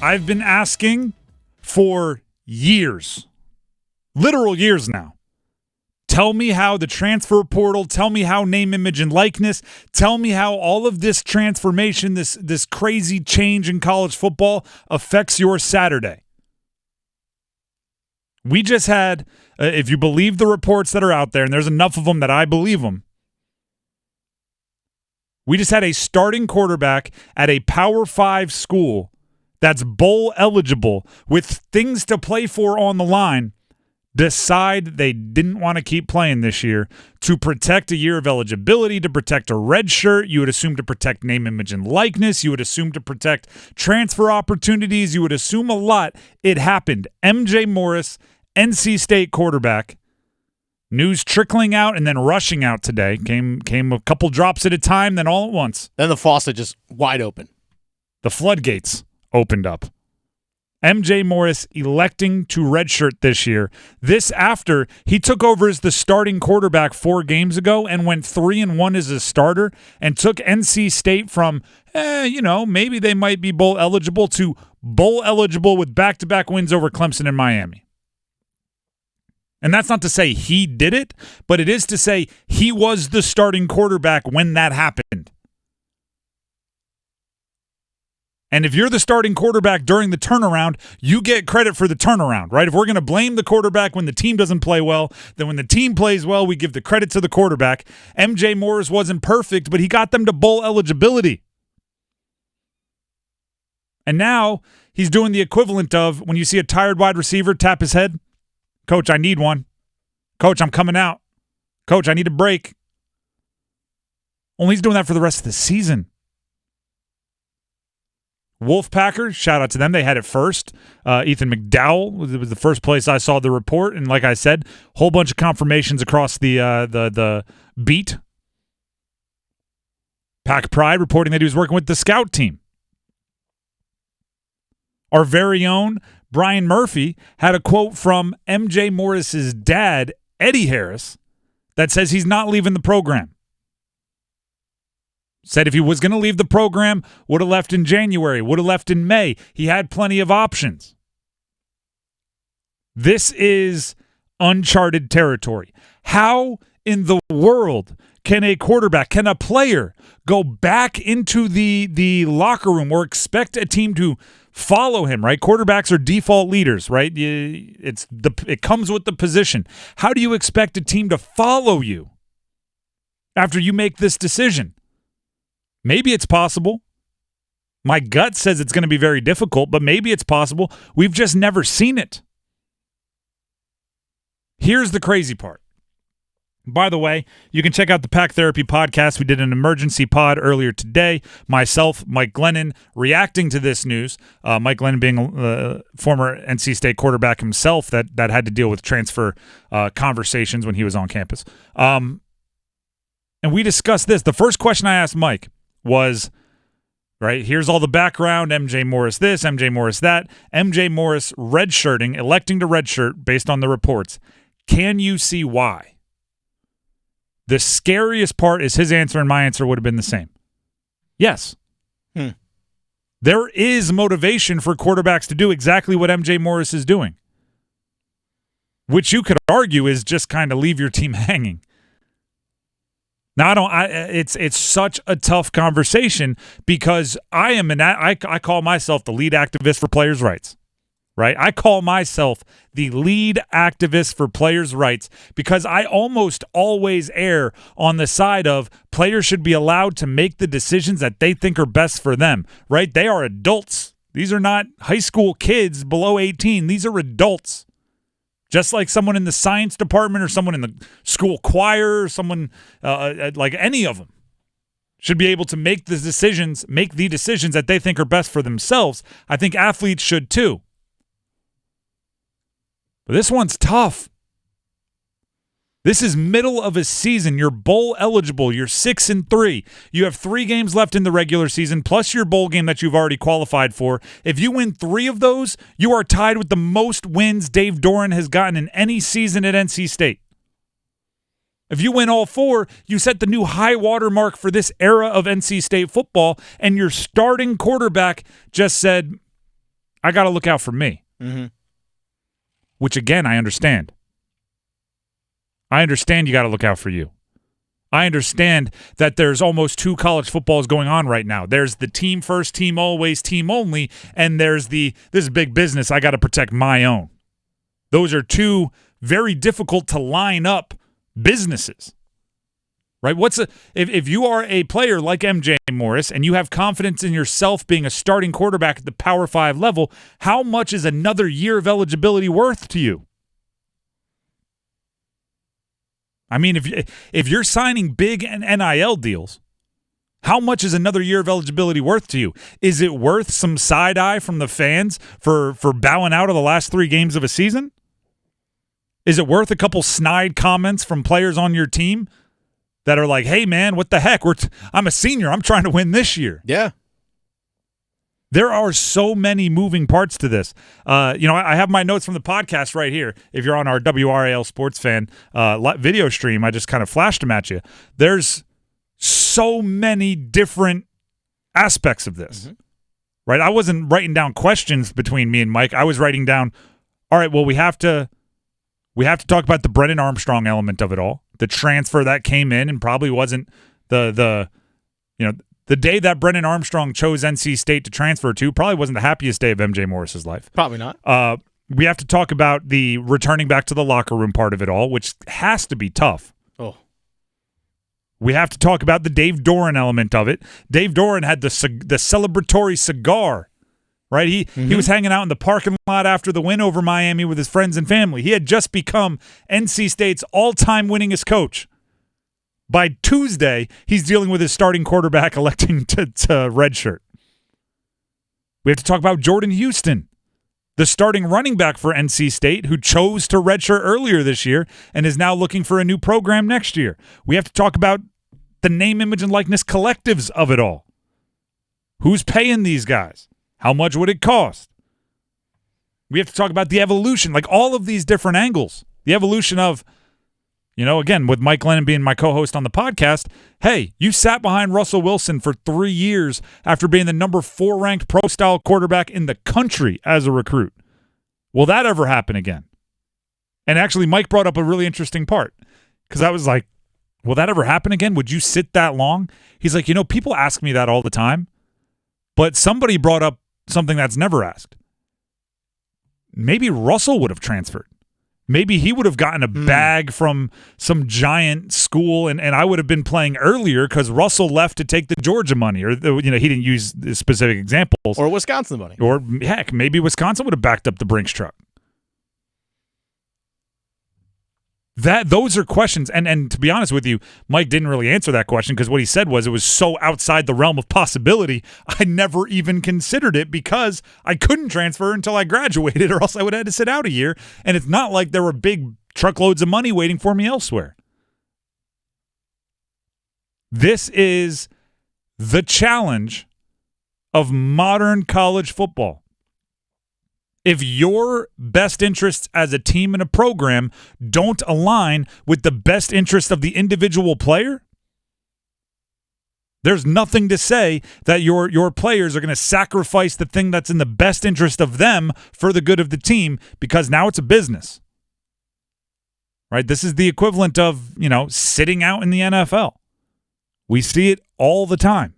I've been asking for years, literal years now. Tell me how the transfer portal, tell me how name, image, and likeness, tell me how all of this transformation, this crazy change in college football affects your Saturday. We just had, if you believe the reports that are out there, and there's enough of them that I believe them, we just had a starting quarterback at a Power 5 school that's bowl eligible with things to play for on the line decide they didn't want to keep playing this year to protect a year of eligibility, to protect a red shirt. You would assume to protect name, image, and likeness. You would assume to protect transfer opportunities. You would assume a lot. It happened. MJ Morris, NC State quarterback. News trickling out and then rushing out today. Came a couple drops at a time, then all at once. Then the faucet just wide open. The floodgates opened up. MJ Morris electing to redshirt this year. This after he took over as the starting quarterback 4 games ago and went 3-1 as a starter and took NC State from, maybe they might be bowl eligible to bowl eligible with back-to-back wins over Clemson and Miami. And that's not to say he did it, but it is to say he was the starting quarterback when that happened. And if you're the starting quarterback during the turnaround, you get credit for the turnaround, right? If we're going to blame the quarterback when the team doesn't play well, then when the team plays well, we give the credit to the quarterback. MJ Morris wasn't perfect, but he got them to bowl eligibility. And now he's doing the equivalent of when you see a tired wide receiver tap his head, Coach, I need one. Coach, I'm coming out. Coach, I need a break. Only he's doing that for the rest of the season. Wolfpackers, shout out to them. They had it first. Ethan McDowell was the first place I saw the report. And like I said, whole bunch of confirmations across the beat. Pack Pride reporting that he was working with the scout team. Our very own Brian Murphy had a quote from MJ Morris's dad, Eddie Harris, that says he's not leaving the program. Said if he was going to leave the program, would have left in January, would have left in May. He had plenty of options. This is uncharted territory. How in the world can a quarterback, can a player go back into the locker room or expect a team to follow him, right? Quarterbacks are default leaders, right? It comes with the position. How do you expect a team to follow you after you make this decision? Maybe it's possible. My gut says it's going to be very difficult, but maybe it's possible. We've just never seen it. Here's the crazy part. By the way, you can check out the Pack Therapy podcast. We did an emergency pod earlier today. Myself, Mike Glennon, reacting to this news. Mike Glennon being a former NC State quarterback himself that had to deal with transfer conversations when he was on campus. And we discussed this. The first question I asked Mike was, right, here's all the background, MJ Morris this, MJ Morris that, MJ Morris redshirting, electing to redshirt based on the reports. Can you see why? The scariest part is his answer and my answer would have been the same. Yes. There is motivation for quarterbacks to do exactly what MJ Morris is doing, which you could argue is just kind of leave your team hanging. Now, it's such a tough conversation because I call myself the lead activist for players' rights, right? I call myself the lead activist for players' rights because I almost always err on the side of players should be allowed to make the decisions that they think are best for them, right? They are adults. These are not high school kids below 18. These are adults. Just like someone in the science department or someone in the school choir or someone like any of them should be able to make the decisions that they think are best for themselves. I think athletes should too. But this one's tough. This is middle of a season. You're bowl eligible. You're 6-3. You have 3 games left in the regular season, plus your bowl game that you've already qualified for. If you win 3 of those, you are tied with the most wins Dave Doeren has gotten in any season at NC State. If you win all 4, you set the new high water mark for this era of NC State football, and your starting quarterback just said, I got to look out for me. Mm-hmm. Which, again, I understand. I understand you got to look out for you. I understand that there's almost two college footballs going on right now. There's the team first, team always, team only, and there's this is big business. I got to protect my own. Those are two very difficult to line up businesses, right? If you are a player like MJ Morris and you have confidence in yourself being a starting quarterback at the Power 5 level, how much is another year of eligibility worth to you? I mean, if you're signing big NIL deals, how much is another year of eligibility worth to you? Is it worth some side eye from the fans for bowing out of the last 3 games of a season? Is it worth a couple snide comments from players on your team that are like, hey, man, what the heck? I'm a senior. I'm trying to win this year. Yeah. There are so many moving parts to this. I have my notes from the podcast right here. If you're on our WRAL Sports Fan video stream, I just kind of flashed them at you. There's so many different aspects of this, right? I wasn't writing down questions between me and Mike. I was writing down, all right, well, we have to talk about the Brennan Armstrong element of it all. The transfer that came in and probably wasn't the day that Brennan Armstrong chose NC State to transfer to probably wasn't the happiest day of MJ Morris's life. Probably not. We have to talk about the returning back to the locker room part of it all, which has to be tough. Oh. We have to talk about the Dave Doeren element of it. Dave Doeren had the celebratory cigar, right? He was hanging out in the parking lot after the win over Miami with his friends and family. He had just become NC State's all-time winningest coach. By Tuesday, he's dealing with his starting quarterback electing to redshirt. We have to talk about Jordan Houston, the starting running back for NC State, who chose to redshirt earlier this year and is now looking for a new program next year. We have to talk about the name, image, and likeness collectives of it all. Who's paying these guys? How much would it cost? We have to talk about the evolution, like all of these different angles. The evolution of, again, with Mike Glennon being my co-host on the podcast, hey, you sat behind Russell Wilson for 3 years after being the number 4 ranked pro-style quarterback in the country as a recruit. Will that ever happen again? And actually, Mike brought up a really interesting part because I was like, will that ever happen again? Would you sit that long? He's like, people ask me that all the time, but somebody brought up something that's never asked. Maybe Russell would have transferred. Maybe he would have gotten a bag from some giant school, and I would have been playing earlier because Russell left to take the Georgia money, or he didn't use specific examples, or Wisconsin money, or heck, maybe Wisconsin would have backed up the Brinks truck. Those are questions, and to be honest with you, Mike didn't really answer that question because what he said was it was so outside the realm of possibility, I never even considered it because I couldn't transfer until I graduated or else I would have had to sit out a year, and it's not like there were big truckloads of money waiting for me elsewhere. This is the challenge of modern college football. If your best interests as a team and a program don't align with the best interest of the individual player, there's nothing to say that your players are going to sacrifice the thing that's in the best interest of them for the good of the team because now it's a business. Right? This is the equivalent of, sitting out in the NFL. We see it all the time.